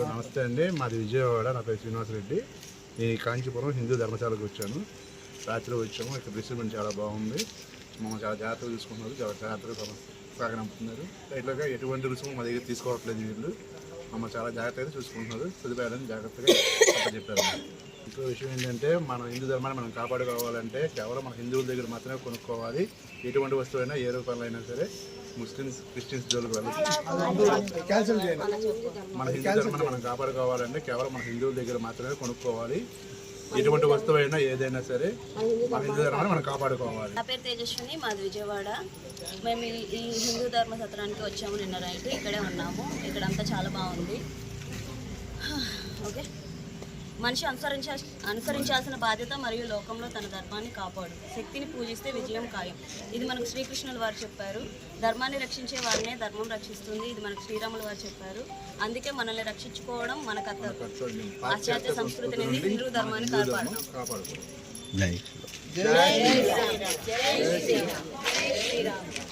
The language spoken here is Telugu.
నమస్తే అండి, మాది విజయవాడ. నా పేరు శ్రీనివాసరెడ్డి. నేను కాంచీపురం హిందూ ధర్మశాలకు వచ్చాను. రాత్రి వచ్చాము. ఇక్కడ రిసీవ్మెంట్ చాలా బాగుంది. మమ్మల్ని చాలా జాగ్రత్తగా చూసుకున్నారు, చాలా జాగ్రత్తగా సాగనంపుతున్నారు. ఇట్లాగా ఎటువంటి రుసుము మా దగ్గర తీసుకోవట్లేదు. వీళ్ళు మమ్మల్ని చాలా జాగ్రత్తగా చూసుకుంటున్నారు. సదుపాయాలని జాగ్రత్తగా చెప్పారు. ఇంకో విషయం ఏంటంటే, మన హిందూ ధర్మాన్ని మనం కాపాడుకోవాలంటే కేవలం మన హిందువుల దగ్గర మాత్రమే కొనుక్కోవాలి. ఎటువంటి వస్తువైనా, ఏ రూపంలో అయినా సరే ముస్లిమ్స్, క్రిస్టియన్స్ జోలికి వెళ్ళదు. మన హిందూ ధర్మాన్ని మనం కాపాడుకోవాలంటే కేవలం మన హిందువుల దగ్గర మాత్రమే కొనుక్కోవాలి. ఎటువంటి వస్తువైనా, ఏదైనా సరే మన హిందూ ధర్మాన్ని మనం కాపాడుకోవాలి. నా పేరు తేజస్విని, మాది విజయవాడ. మేము ఈ హిందూ ధర్మ సత్రానికి వచ్చాము నిన్న నైట్. ఇక్కడే ఉన్నాము. ఇక్కడంతా చాలా బాగుంది. ఓకే, మనిషి అనుసరించాల్సిన బాధ్యత మరియు లోకంలో తన ధర్మాన్ని కాపాడు. శక్తిని పూజిస్తే విజయం ఖాయం. ఇది మనకు శ్రీకృష్ణుల వారు చెప్పారు. ధర్మాన్ని రక్షించే వారినే ధర్మం రక్షిస్తుంది. ఇది మనకు శ్రీరాముల వారు చెప్పారు. అందుకే మనల్ని రక్షించుకోవడం మన కర్తవ్యం. పాశ్చాత్య సంస్కృతి నుండి హిందూ ధర్మాన్ని కాపాడు. జై శ్రీరామ్.